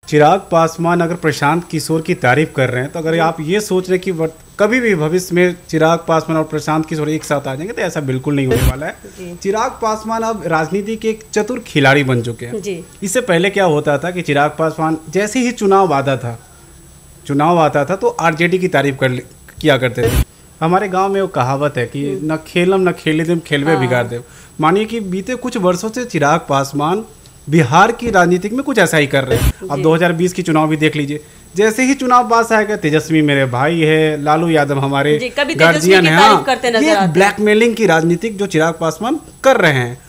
चिराग पासवान अगर प्रशांत किशोर की तारीफ कर रहे हैं तो अगर आप ये सोच रहे हैं कि कभी भी भविष्य में चिराग पासवान और प्रशांत किशोर एक साथ आ जाएंगे तो ऐसा बिल्कुल नहीं होने वाला है। चिराग पासवान अब राजनीति के एक चतुर खिलाड़ी बन चुके हैं। इससे पहले क्या होता था कि चिराग पासवान जैसे ही चुनाव आता था तो आरजेडी की तारीफ किया करते थे। हमारे गांव में वो कहावत है कि न खेलम न खेले देम खेलवे बिगाड़ देव। मानिए कि बीते कुछ वर्षों से चिराग पासवान बिहार की राजनीति में कुछ ऐसा ही कर रहे हैं। अब 2020 की चुनाव भी देख लीजिए, जैसे ही चुनाव पास आएगा तेजस्वी मेरे भाई है, लालू यादव हमारे गार्जियन है। हाँ, ये ब्लैकमेलिंग की राजनीति जो चिराग पासवान कर रहे हैं।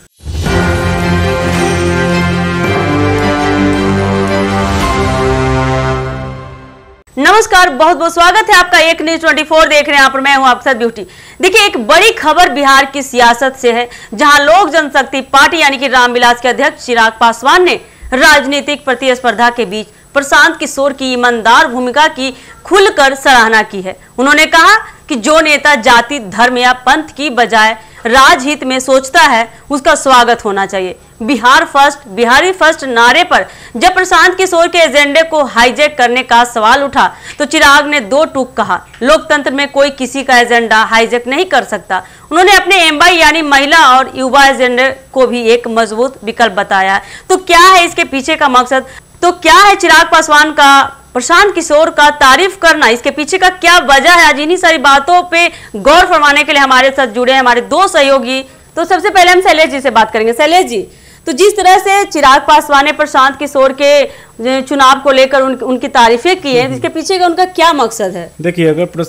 नमस्कार, बहुत बहुत स्वागत है आपका एक न्यूज 24 देख रहे हैं। यहाँ पर मैं हूँ आपके साथ ब्यूटी। देखिए, एक बड़ी खबर बिहार की सियासत से है, जहां लोक जनशक्ति पार्टी यानी कि रामविलास के अध्यक्ष चिराग पासवान ने राजनीतिक प्रतिस्पर्धा के बीच प्रशांत किशोर की ईमानदार भूमिका की खुलकर सराहना की है। उन्होंने कहा कि जो नेता जाति, धर्म या पंथ की बजाय राजहित में सोचता है उसका स्वागत होना चाहिए। बिहार फर्स्ट, बिहारी फर्स्ट नारे पर जब प्रशांत किशोर के एजेंडे को हाईजैक करने का सवाल उठा तो चिराग ने दो टूक कहा, लोकतंत्र में कोई किसी का एजेंडा हाईजैक नहीं कर सकता। उन्होंने अपने एमवाई यानी महिला और युवा एजेंडे को भी एक मजबूत विकल्प बताया। तो क्या है इसके पीछे का मकसद? तो क्या है चिराग पासवान का प्रशांत किशोर का तारीफ करना? इसके पीछे का क्या वजह है? आज इन्हीं सारी बातों पे गौर फरमाने के लिए हमारे साथ जुड़े हैं हमारे दो सहयोगी। तो सबसे पहले हम शैलेश जी से बात करेंगे। शैलेश जी, तो जिस तरह से चिराग पासवान ने प्रशांत किशोर के चुनाव को लेकर उनकी तारीफें की है, इसके पीछे का उनका क्या मकसद है? देखिए, अगर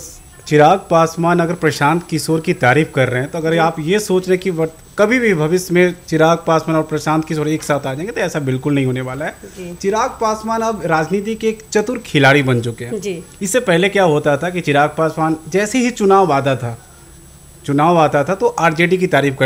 चिराग पासवान अगर प्रशांत किशोर की तारीफ कर रहे हैं तो अगर आप ये सोच रहे हैं कि कभी भी भविष्य में चिराग पासवान और प्रशांत किशोर एक साथ आ जाएंगे तो ऐसा बिल्कुल नहीं होने वाला है। चिराग पासवान अब राजनीति के एक चतुर खिलाड़ी बन चुके हैं। इससे पहले क्या होता था कि चिराग पासवान जैसे ही चुनाव आता था तो आरजेडी की तारीफ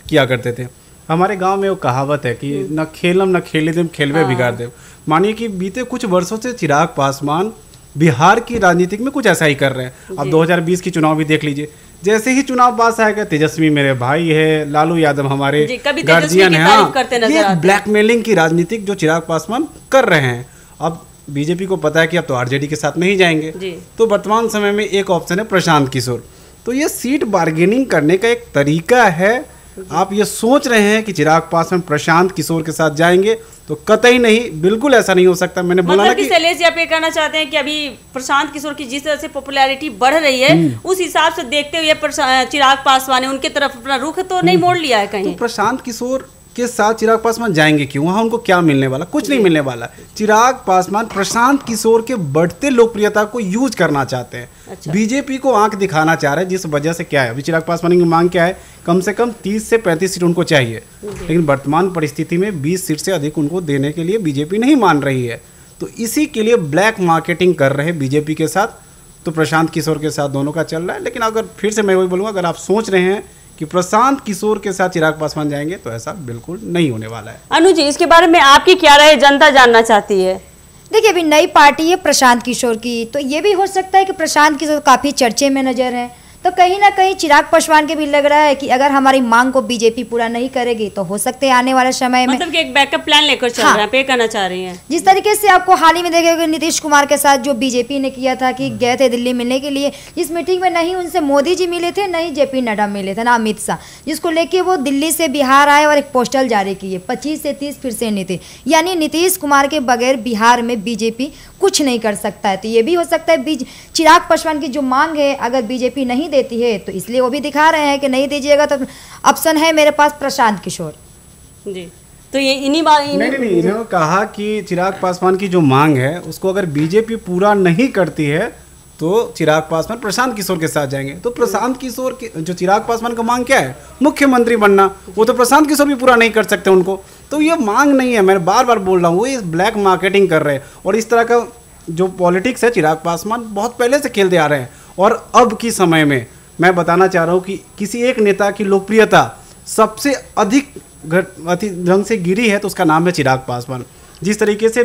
किया करते थे। हमारे गांव में वो कहावत है कि न खेलम न खेले देम खेलवे बिगाड़ देव। मानिए कि बीते कुछ वर्षों से चिराग पासवान बिहार की राजनीति में कुछ ऐसा ही कर रहे हैं। अब 2020 की चुनाव भी देख लीजिए, जैसे ही चुनाव पास आएगा तेजस्वी मेरे भाई है, लालू यादव हमारे गार्जियन है। हाँ, ये ब्लैकमेलिंग की राजनीति जो चिराग पासवान कर रहे हैं। अब बीजेपी को पता है कि अब तो आरजेडी के साथ नहीं जाएंगे, तो वर्तमान समय में एक ऑप्शन है प्रशांत किशोर। तो ये सीट बार्गेनिंग करने का एक तरीका है। आप ये सोच रहे हैं कि चिराग पासवान प्रशांत किशोर के साथ जाएंगे तो कतई नहीं, बिल्कुल ऐसा नहीं हो सकता। मैंने बोला ना कि शैलेश जी, आप ये कहना चाहते हैं कि अभी प्रशांत किशोर की जिस तरह से पॉपुलैरिटी बढ़ रही है उस हिसाब से देखते हुए चिराग पासवान ने उनके तरफ अपना रुख तो नहीं मोड़ लिया है कहीं? तो प्रशांत किशोर के साथ चिराग पासवान जाएंगे क्यों? वहाँ उनको क्या मिलने वाला? कुछ नहीं मिलने वाला। चिराग पासवान प्रशांत किशोर के बढ़ते लोकप्रियता को यूज करना चाहते हैं। अच्छा। बीजेपी को आंख दिखाना चाह रहे हैं, जिस वजह से क्या है, अभी चिराग पासवान की मांग क्या है? कम से कम 30 से 35 सीट उनको चाहिए, लेकिन वर्तमान परिस्थिति में 20 सीट से अधिक उनको देने के लिए बीजेपी नहीं मान रही है। तो इसी के लिए ब्लैक मार्केटिंग कर रहे हैं बीजेपी के साथ, तो प्रशांत किशोर के साथ दोनों का चल रहा है। लेकिन अगर फिर से मैं वही बोलूँगा, अगर आप सोच रहे हैं कि प्रशांत किशोर के साथ चिराग पासवान जाएंगे तो ऐसा बिल्कुल नहीं होने वाला है। अनु जी, इसके बारे में आपकी क्या राय? जनता जानना चाहती है। देखिए, अभी नई पार्टी है प्रशांत किशोर की, तो ये भी हो सकता है कि प्रशांत किशोर काफ़ी चर्चे में नजर है। तो कहीं ना कहीं चिराग पासवान के भी लग रहा है कि अगर हमारी मांग को बीजेपी पूरा नहीं करेगी तो हो सकते हैं आने वाले समय में, मतलब कि एक बैकअप प्लान लेकर चल रहे हैं, पे करना चाह रही हैं। जिस तरीके से आपको हाल ही में देखेगा नीतीश कुमार के साथ जो बीजेपी ने किया था कि गए थे दिल्ली मिलने के लिए, जिस मीटिंग में नहीं उनसे मोदी जी मिले थे, नहीं जेपी नड्डा मिले थे, ना अमित शाह, जिसको लेके वो दिल्ली से बिहार आए और एक पोस्टल जारी किए 25 से 30 फिर से नीति, यानी नीतीश कुमार के बगैर बिहार में बीजेपी कुछ नहीं कर सकता है। तो ये भी हो सकता है चिराग पासवान की जो मांग है अगर बीजेपी नहीं देती है तो इसलिए वो भी दिखा रहे हैं कि नहीं दीजिएगा तो ऑप्शन है मेरे पास प्रशांत किशोर जी। तो ये नहीं, इन्होंने कहा कि चिराग पासवान की जो मांग है उसको अगर बीजेपी पूरा नहीं करती है तो चिराग पासवान प्रशांत किशोर के साथ जाएंगे। तो प्रशांत किशोर की जो चिराग पासवान का मांग क्या है? मुख्यमंत्री बनना। वो तो प्रशांत किशोर भी पूरा नहीं कर सकते उनको। तो ये मांग नहीं है, मैं बार बार बोल रहा हूँ, वो इस ब्लैक मार्केटिंग कर रहे हैं। और इस तरह का जो पॉलिटिक्स है चिराग पासवान बहुत पहले से खेलते आ रहे हैं। और अब की समय में मैं बताना चाह रहा हूँ कि किसी एक नेता की लोकप्रियता सबसे अधिक ढंग से गिरी है तो उसका नाम है चिराग पासवान। जिस तरीके से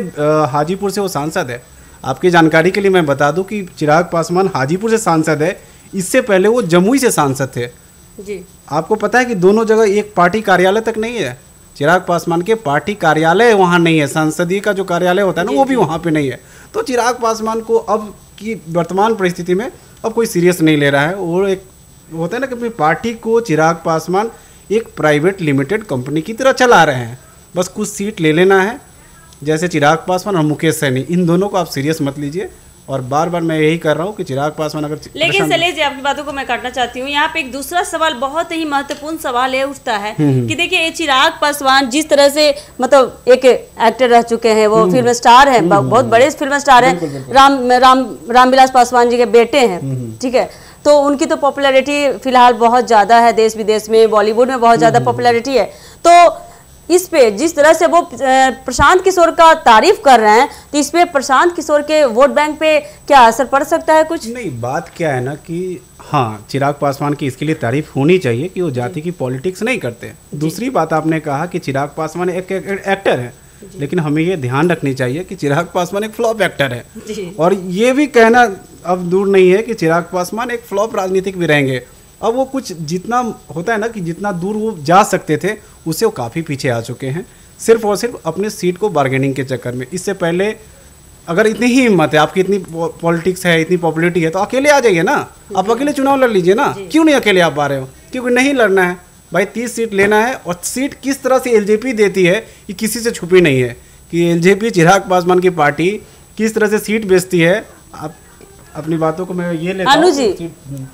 हाजीपुर से वो सांसद है, आपकी जानकारी के लिए मैं बता दूं कि चिराग पासवान हाजीपुर से सांसद है, इससे पहले वो जमुई से सांसद थे जी। आपको पता है कि दोनों जगह एक पार्टी कार्यालय तक नहीं है, चिराग पासवान के पार्टी कार्यालय वहाँ नहीं है, संसदीय का जो कार्यालय होता है ना वो भी वहाँ पे नहीं है। तो चिराग पासवान को अब की वर्तमान परिस्थिति में अब कोई सीरियस नहीं ले रहा है। और एक होता है ना कि अपनी पार्टी को चिराग पासवान एक प्राइवेट लिमिटेड कंपनी की तरह चला रहे हैं। बस कुछ सीट ले लेना है, जैसे चिराग पासवान और मुकेश सहनी, इन दोनों को आप सीरियस मत लीजिए। और बार बार मैं यही कर रहा हूँ कि चिराग पासवान अगर लेकिन शैलेश जी आपकी बातों को मैं काटना चाहती हूँ, यहाँ पे एक दूसरा सवाल, बहुत ही महत्वपूर्ण सवाल ये उठता है कि देखिए ये चिराग पासवान जिस तरह से मतलब एक एक्टर रह चुके हैं, वो फिल्म स्टार हैं, बहुत बड़े फिल्म स्टार हैं, रामविलास पासवान जी के बेटे हैं, ठीक है। तो उनकी तो पॉपुलैरिटी फिलहाल बहुत ज़्यादा है, देश विदेश में, बॉलीवुड में बहुत ज़्यादा पॉपुलैरिटी है। तो इस पे जिस तरह से वो प्रशांत किशोर का तारीफ कर रहे हैं, तो इस पे प्रशांत किशोर के वोट बैंक पे क्या असर पड़ सकता है? कुछ नहीं, बात क्या है ना कि हाँ, चिराग पासवान की इसके लिए तारीफ होनी चाहिए कि वो जाति की पॉलिटिक्स नहीं करते। दूसरी बात आपने कहा कि चिराग पासवान एक एक्टर है, लेकिन हमें ये ध्यान रखनी चाहिए कि चिराग पासवान एक फ्लॉप एक्टर है। और ये भी कहना अब दूर नहीं है कि चिराग पासवान एक फ्लॉप राजनीतिक भी रहेंगे। अब वो कुछ जितना होता है ना कि जितना दूर वो जा सकते थे उससे वो काफ़ी पीछे आ चुके हैं, सिर्फ और सिर्फ अपने सीट को बार्गेनिंग के चक्कर में। इससे पहले अगर इतनी ही हिम्मत है, आपकी इतनी पॉलिटिक्स है, इतनी पॉपुलैरिटी है, तो अकेले आ जाइए ना, आप अकेले चुनाव लड़ लीजिए ना। क्यों नहीं अकेले आ पा रहे हो? क्योंकि नहीं लड़ना है भाई, 30 सीट लेना है। और सीट किस तरह से एलजेपी देती है ये किसी से छुपी नहीं है कि एलजेपी चिराग पासवान की पार्टी किस तरह से सीट बेचती है। आप अपनी बातों को मैं ये लेता हूं।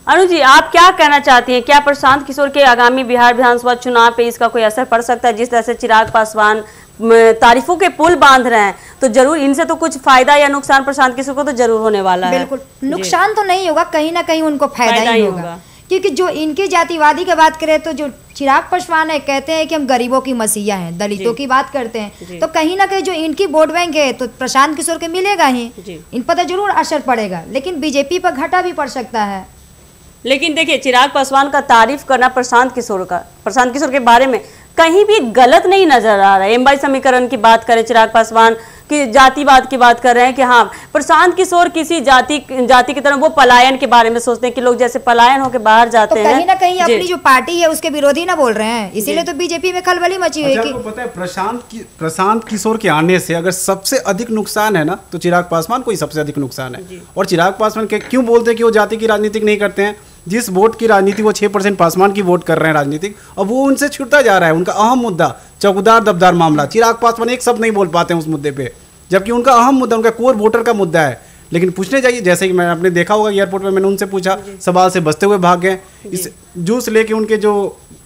अनु जी आप क्या कहना चाहती हैं? क्या प्रशांत किशोर के आगामी बिहार विधानसभा चुनाव पे इसका कोई असर पड़ सकता है? जिस तरह से चिराग पासवान तारीफों के पुल बांध रहे हैं, तो जरूर इनसे तो कुछ फायदा या नुकसान प्रशांत किशोर को तो जरूर होने वाला है। बिल्कुल, नुकसान तो नहीं होगा, कहीं ना कहीं उनको फायदा ही होगा। क्योंकि जो इनके जातिवादी की बात करें तो जो चिराग पासवान है, कहते हैं कि हम गरीबों की मसीहा हैं, दलितों की बात करते हैं, तो कहीं ना कहीं जो इनकी वोट बैंक है तो प्रशांत किशोर के मिलेगा ही, इन पर तो जरूर असर पड़ेगा, लेकिन बीजेपी पर घाटा भी पड़ सकता है। लेकिन देखिए चिराग पासवान का तारीफ करना प्रशांत किशोर के बारे में कहीं भी गलत नहीं नजर आ रहा है। एमवाई समीकरण की बात करें, चिराग पासवान की जातिवाद की बात कर रहे हैं कि हाँ प्रशांत किशोर किसी जाति की तरह वो पलायन के बारे में सोचते हैं कि लोग जैसे पलायन होकर बाहर जाते हैं, कहीं ना कहीं अपनी जो पार्टी है उसके विरोधी ना बोल रहे हैं, इसीलिए तो बीजेपी में खलबली मची हुई है। पता है प्रशांत किशोर के आने से अगर सबसे अधिक नुकसान है ना तो चिराग पासवान को ही सबसे अधिक नुकसान है। और चिराग पासवान के क्यों बोलते हैं कि वो जाति की राजनीति नहीं करते हैं? जिस वोट की राजनीति वो 6% पासवान की वोट कर रहे हैं राजनीतिक, अब वो उनसे छूटता जा रहा है। उनका अहम मुद्दा चौकीदार दबदार मामला, चिराग पासवान एक शब्द नहीं बोल पाते हैं उस मुद्दे पे, जबकि उनका अहम मुद्दा, उनका कोर वोटर का मुद्दा है। लेकिन पूछने जाइए, जैसे कि आपने देखा होगा एयरपोर्ट में मैंने उनसे पूछा, सवाल से बचते हुए भाग गए। इस जूस लेके उनके जो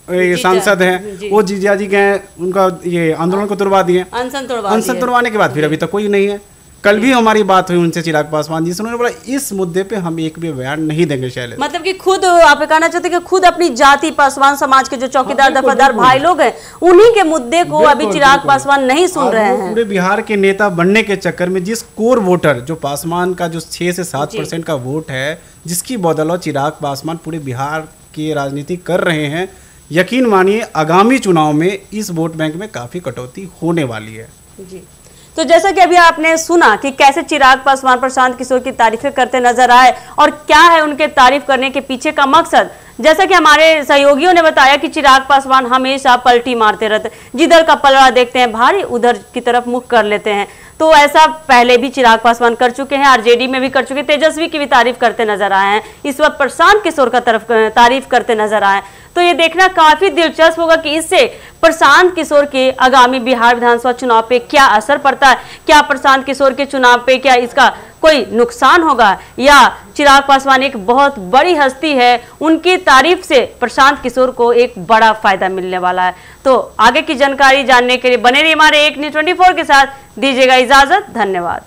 सांसद हैं वो जीजा जी गए, उनका ये आंदोलन को तुड़वा दिए, अनशन तुड़वाने के बाद फिर अभी तक कोई नहीं है। कल भी हमारी बात हुई उनसे चिराग पासवान जी से, उन्होंने बोला इस मुद्दे पे हम एक भी बयान नहीं देंगे। शैलेश मतलब कि खुद आप कहना चाहते हैं कि खुद अपनी जाति पासवान समाज के जो चौकीदार दफादार भाई लोग हैं उन्हीं के मुद्दे को अभी चिराग पासवान नहीं सुन रहे हैं। पूरे बिहार के नेता बनने के चक्कर में जिस कोर वोटर जो पासवान का जो 6 से 7% का वोट है, जिसकी बदौलत चिराग पासवान पूरे बिहार की राजनीति कर रहे हैं, यकीन मानिए आगामी चुनाव में इस वोट बैंक में काफी कटौती होने वाली है। जी, तो जैसा कि अभी आपने सुना कि कैसे चिराग पासवान प्रशांत किशोर की तारीफें करते नजर आए और क्या है उनके तारीफ करने के पीछे का मकसद। जैसा कि हमारे सहयोगियों ने बताया कि चिराग पासवान हमेशा पलटी मारते रहते, जिधर का पलड़ा देखते हैं भारी उधर की तरफ मुख कर लेते हैं। तो ऐसा पहले भी चिराग पासवान कर चुके हैं, आरजेडी में भी कर चुके, तेजस्वी की भी तारीफ करते नजर आए हैं, इस वक्त प्रशांत किशोर का तारीफ करते नजर आए। तो ये देखना काफी दिलचस्प होगा कि इससे प्रशांत किशोर के आगामी बिहार विधानसभा चुनाव पे क्या असर पड़ता है। क्या प्रशांत किशोर के चुनाव पे क्या इसका कोई नुकसान होगा, या चिराग पासवान एक बहुत बड़ी हस्ती है, उनकी तारीफ से प्रशांत किशोर को एक बड़ा फायदा मिलने वाला है। तो आगे की जानकारी जानने के लिए बने रहिए हमारे एक न्यूज़ 24 के साथ। दीजिएगा इजाजत, धन्यवाद।